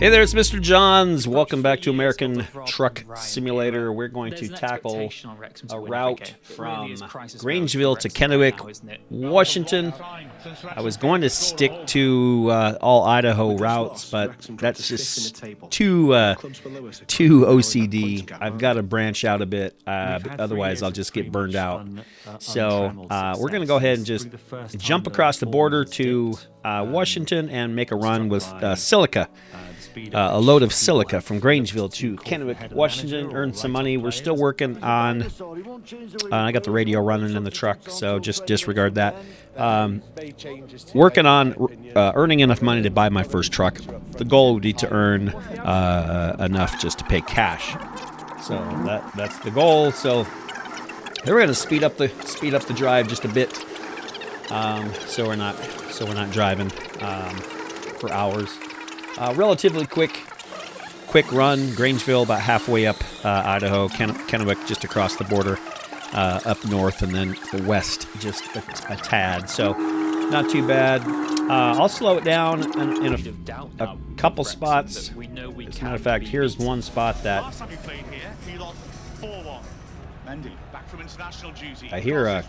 Hey there, it's Mr. Johns. Welcome back to American Truck Simulator. We're going to tackle a route from Grangeville to Kennwick, Washington. I was going to stick to all Idaho routes, but that's just too OCD. I've got to branch out a bit, otherwise I'll just get burned out. So we're going to go ahead and just jump across the border to Washington and make a run with silica. A load of silica from Grangeville to Kennwick, Washington. Earn some money. We're still working on. I got the radio running in the truck, so just disregard that. Working on earning enough money to buy my first truck. The goal would be to earn enough just to pay cash. So that's the goal. So we're going to speed up the drive just a bit, so we're not driving for hours. Relatively quick run. Grangeville about halfway up Idaho. Kennwick just across the border up north, and then the west just a tad. So not too bad. I'll slow it down in a couple spots. As a matter of fact, here's one spot that I hear a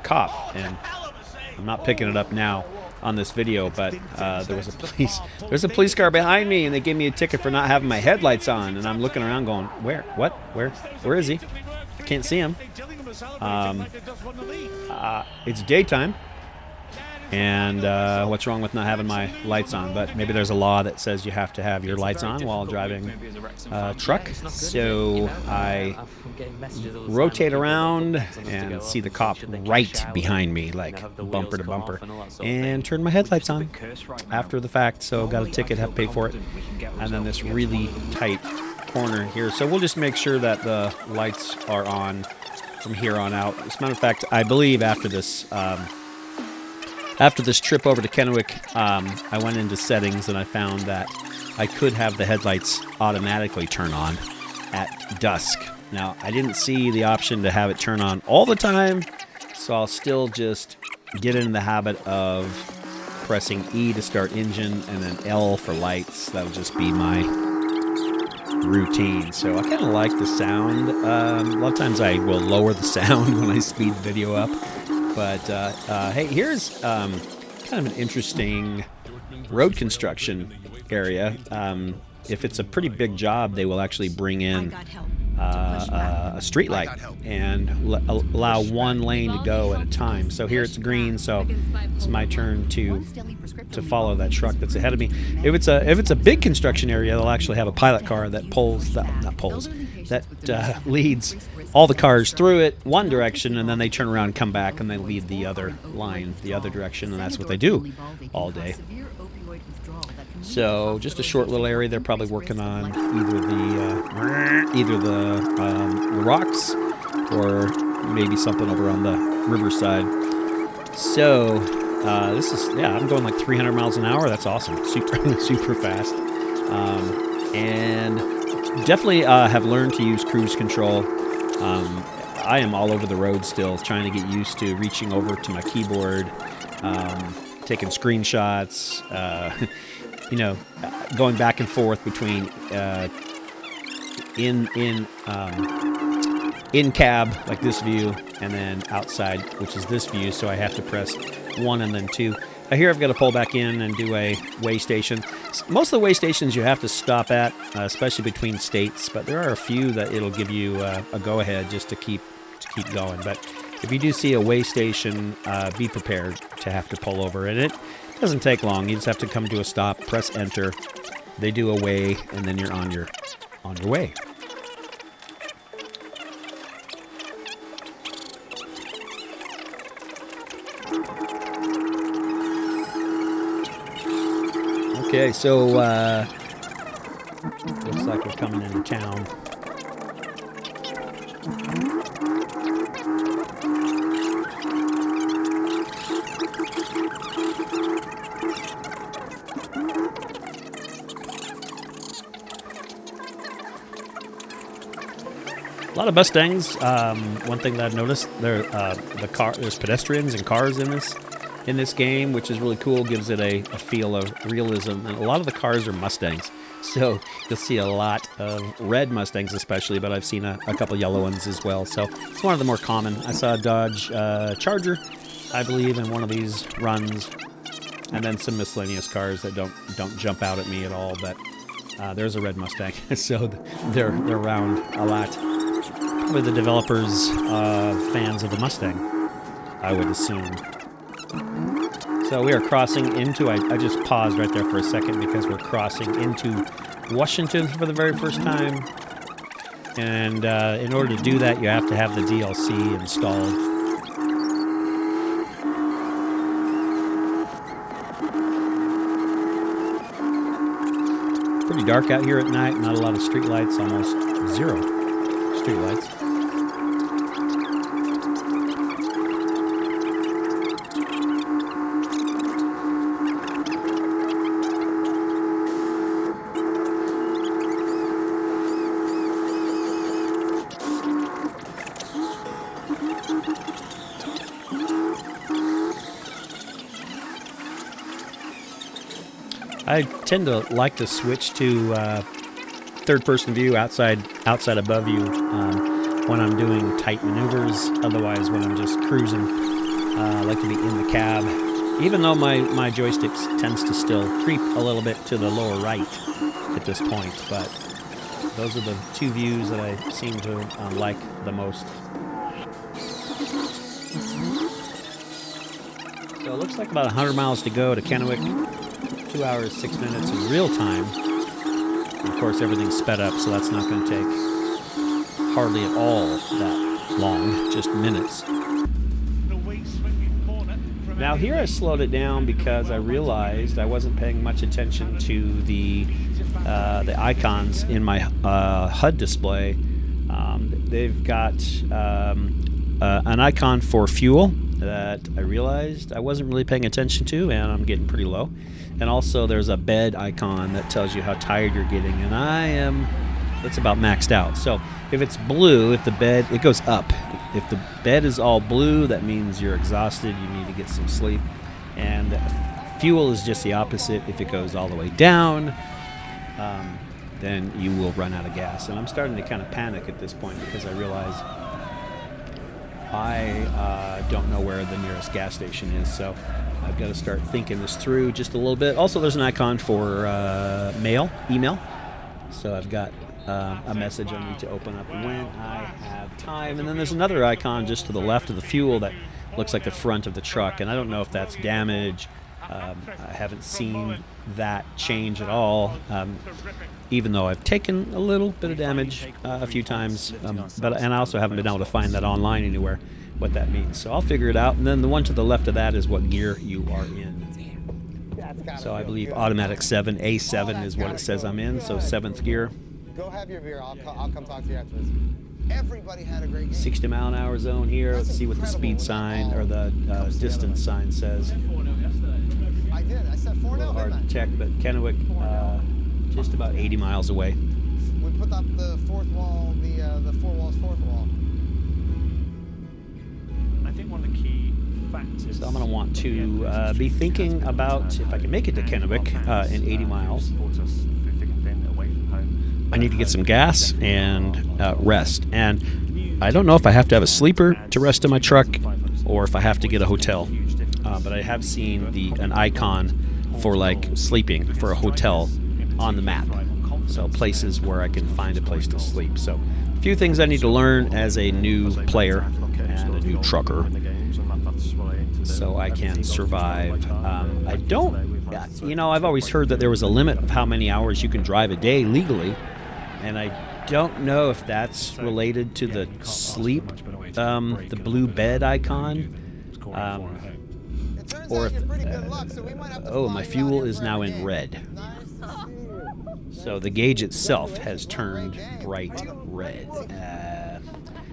cop, and I'm not picking it up now on this video, but there's a police car behind me, and they gave me a ticket for not having my headlights on, and I'm looking around going, where is he? I can't see him. It's daytime, and what's wrong with not having my lights on? But maybe there's a law that says you have to have your lights on while driving a truck. So I rotate around and see the cop right behind me, like bumper to bumper, and turn my headlights on after the fact. So got a ticket, have to pay for it. And then this really tight corner here. So we'll just make sure that the lights are on from here on out. As a matter of fact, I believe after this trip over to Kennwick, I went into settings and I found that I could have the headlights automatically turn on at dusk. Now, I didn't see the option to have it turn on all the time, so I'll still just get in the habit of pressing E to start engine and then L for lights. That'll just be my routine. So I kind of like the sound. A lot of times I will lower the sound when I speed the video up. But hey, here's kind of an interesting road construction area. If it's a pretty big job, they will actually bring in a street light and allow one lane to go at a time. So here it's green, so it's my turn to follow that truck that's ahead of me. If it's a big construction area, they'll actually have a pilot car that leads all the cars through it one direction, and then they turn around and come back and they lead the other line the other direction, and that's what they do all day. So just a short little area. They're probably working on either the rocks or maybe something over on the riverside. So I'm going like 300 miles an hour. That's awesome. Super fast. And definitely have learned to use cruise control. I am all over the road still, trying to get used to reaching over to my keyboard, taking screenshots, going back and forth between in cab, like this view, and then outside, which is this view. So I have to press 1 and then 2. Here I've got to pull back in and do a weigh station. Most of the weigh stations you have to stop at, especially between states, but there are a few that it'll give you a go-ahead just to keep going. But if you do see a weigh station, be prepared to have to pull over. And it doesn't take long. You just have to come to a stop, press enter. They do a weigh, and then you're on your way. Okay, so looks like we're coming into town. A lot of Mustangs. One thing that I've noticed, there's pedestrians and cars in this in this game, which is really cool. Gives it a feel of realism. And a lot of the cars are Mustangs. So you'll see a lot of red Mustangs especially, but I've seen a couple yellow ones as well. So it's one of the more common. I saw a Dodge Charger, I believe, in one of these runs. And then some miscellaneous cars that don't jump out at me at all. But there's a red Mustang. So they're around a lot. Probably the developers fans of the Mustang, I would assume. So we are crossing into, I just paused right there for a second because we're crossing into Washington for the very first time. And in order to do that, you have to have the DLC installed. Pretty dark out here at night, not a lot of street lights, almost zero street lights. I tend to like to switch to third-person view outside above you when I'm doing tight maneuvers. Otherwise, when I'm just cruising, I like to be in the cab. Even though my joystick tends to still creep a little bit to the lower right at this point, but those are the two views that I seem to like the most. So it looks like about 100 miles to go to Kennwick. 2 hours, 6 minutes in real time. And of course, everything's sped up, so that's not going to take hardly at all that long, just minutes. Now here I slowed it down because I realized I wasn't paying much attention to the icons in my HUD display. They've got an icon for fuel that I realized I wasn't really paying attention to, and I'm getting pretty low. And also there's a bed icon that tells you how tired you're getting, and it's about maxed out. So if it's blue, if the bed, it goes up. If the bed is all blue, that means you're exhausted, you need to get some sleep. And fuel is just the opposite. If it goes all the way down, then you will run out of gas. And I'm starting to kind of panic at this point because I realize I don't know where the nearest gas station is, so I've got to start thinking this through just a little bit. Also, there's an icon for email. So I've got a message I need to open up when I have time. And then there's another icon just to the left of the fuel that looks like the front of the truck. And I don't know if that's damage. I haven't seen that change at all, even though I've taken a little bit of damage a few times. And I also haven't been able to find that online anywhere, what that means. So I'll figure it out. And then the one to the left of that is what gear you are in. So I believe automatic 7, A7 is what it says I'm in, so 7th gear. Go have your beer. I'll come talk to you afterwards. Everybody had a great game. 60 mile an hour zone here. Let's see what the speed sign or the distance sign says. I did. I said 4-0. Hard to check, but Kennwick, just about 80 miles away. We put up the fourth wall, the four walls, fourth wall. I think one of the key factors. So I'm going to want to be thinking about if I can make it to Kennwick in 80 miles. I need to get some gas and rest. And I don't know if I have to have a sleeper to rest in my truck or if I have to get a hotel. But I have seen an icon for like sleeping for a hotel on the map. So places where I can find a place to sleep. So a few things I need to learn as a new player and a new trucker so I can survive. I don't, I've always heard that there was a limit of how many hours you can drive a day legally. And I don't know if that's related to the sleep, the blue bed icon, or if, my fuel is now in red. So the gauge itself has turned bright red.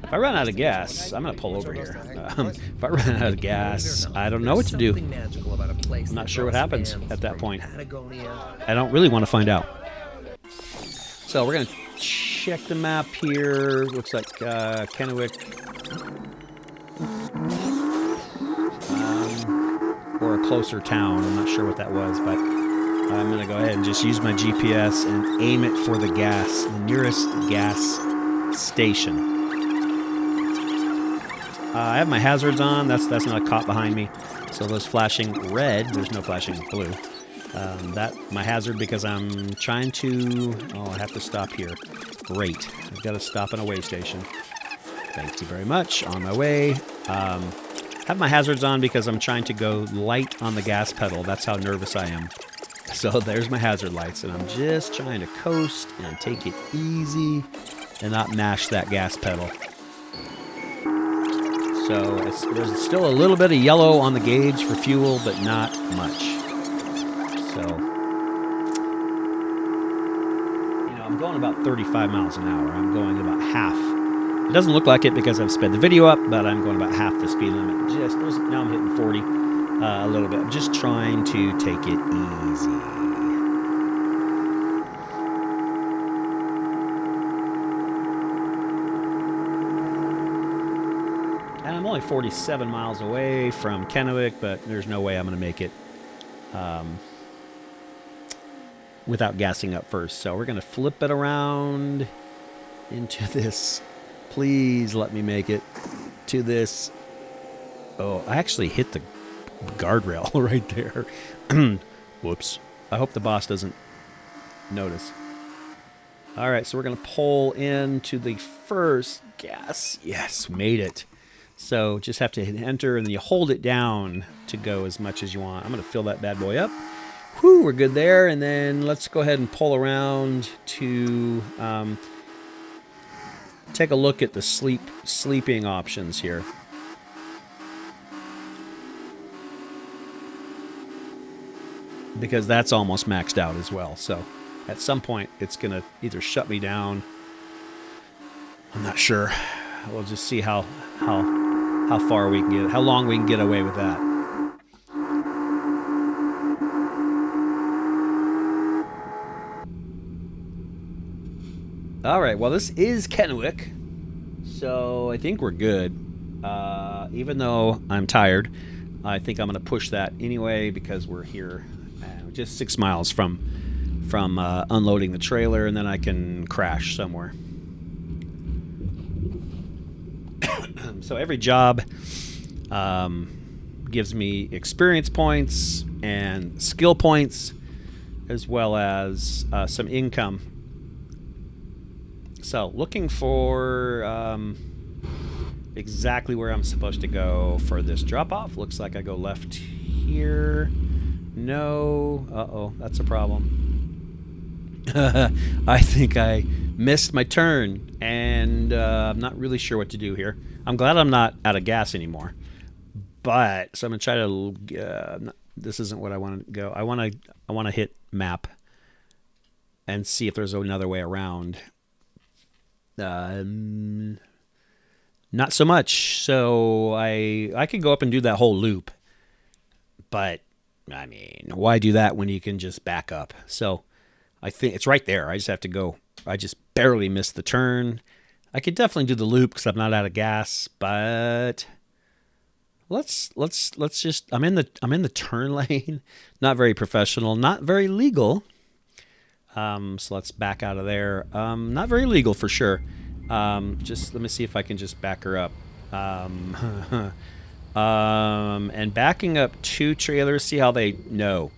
If I run out of gas, I'm going to pull over here. If I run out of gas, I don't know what to do. I'm not sure what happens at that point. I don't really want to find out. So we're going to check the map here. Looks like Kennwick or for a closer town. I'm not sure what that was, but I'm going to go ahead and just use my GPS and aim it for the nearest gas station. I have my hazards on. That's not a cop behind me. So those flashing red, there's no flashing blue. That my hazard because I'm trying to. Oh, I have to stop here. Great. I've got to stop in a way station. Thank you very much. On my way. Have my hazards on because I'm trying to go light on the gas pedal. That's how nervous I am. So there's my hazard lights, and I'm just trying to coast and take it easy and not mash that gas pedal. So there's still a little bit of yellow on the gauge for fuel, but not much. So, I'm going about 35 miles an hour. I'm going about half. It doesn't look like it because I've sped the video up, but I'm going about half the speed limit. Now I'm hitting 40 a little bit. I'm just trying to take it easy. And I'm only 47 miles away from Kennwick, but there's no way I'm going to make it without gassing up first. So we're going to flip it around into this. Please let me make it to this. Oh, I actually hit the guardrail right there. Whoops. I hope the boss doesn't notice. All right, so we're going to pull into the first gas. Yes, made it. So just have to hit enter, and then you hold it down to go as much as you want. I'm going to fill that bad boy up. Whew, we're good there. And then let's go ahead and pull around to take a look at the sleeping options here. Because that's almost maxed out as well. So at some point it's going to either shut me down. I'm not sure. We'll just see how far we can get, how long we can get away with that. All right, well, this is Kennwick, so I think we're good. Even though I'm tired, I think I'm going to push that anyway because we're here just 6 miles from unloading the trailer, and then I can crash somewhere. So every job gives me experience points and skill points, as well as some income. So looking for exactly where I'm supposed to go for this drop-off. Looks like I go left here. No. Uh-oh, that's a problem. I think I missed my turn, and I'm not really sure what to do here. I'm glad I'm not out of gas anymore. But, so I'm going to try to, this isn't what I want to go. I want to hit map and see if there's another way around. Not so much. So I could go up and do that whole loop, but I mean, why do that when you can just back up? So I think it's right there. I just have to go. I just barely missed the turn. I could definitely do the loop because I'm not out of gas, but let's just, I'm in the turn lane. Not very professional, not very legal. So let's back out of there. Not very legal for sure. Just let me see if I can just back her up. And backing up 2 trailers, see how they know.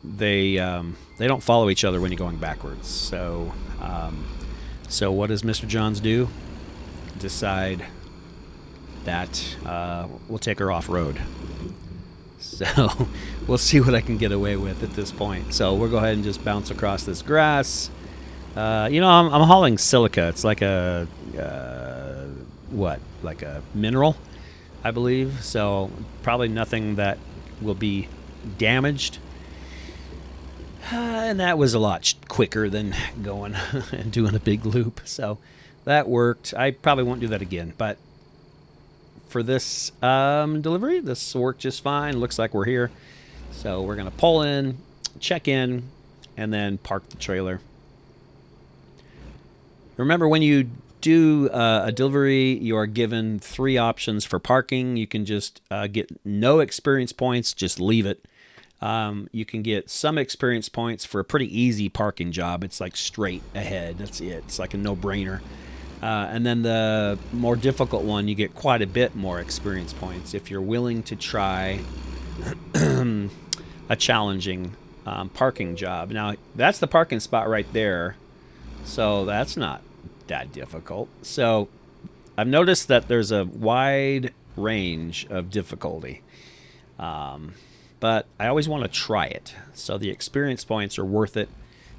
They don't follow each other when you're going backwards. So what does Mr. Johns do? Decide that we'll take her off-road. So we'll see what I can get away with at this point. So we'll go ahead and just bounce across this grass. I'm hauling silica. It's like a like a mineral, I believe. So probably nothing that will be damaged. And that was a lot quicker than going and doing a big loop. So that worked. I probably won't do that again. But for this delivery, this worked just fine. Looks like we're here. So we're going to pull in, check in, and then park the trailer. Remember, when you do a delivery, you are given 3 options for parking. You can just get no experience points, just leave it. You can get some experience points for a pretty easy parking job. It's like straight ahead. That's it. It's like a no-brainer. And then the more difficult one, you get quite a bit more experience points if you're willing to try a challenging parking job. Now, that's the parking spot right there. So that's not that difficult. So I've noticed that there's a wide range of difficulty. But I always want to try it. So the experience points are worth it,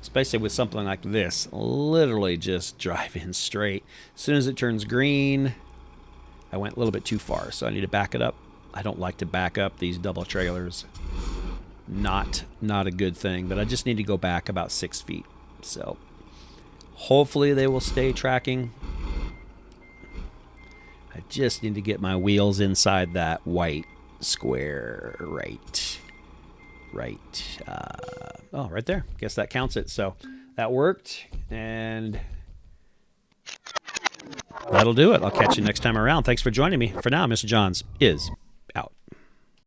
especially with something like this. Literally just drive in straight. As soon as it turns green, I went a little bit too far, so I need to back it up. I don't like to back up these double trailers. Not a good thing, but I just need to go back about 6 feet. So hopefully they will stay tracking. I just need to get my wheels inside that white square. Right there. Guess that counts it. So that worked, and that'll do it. I'll catch you next time around. Thanks for joining me. For now, Mr. Johns is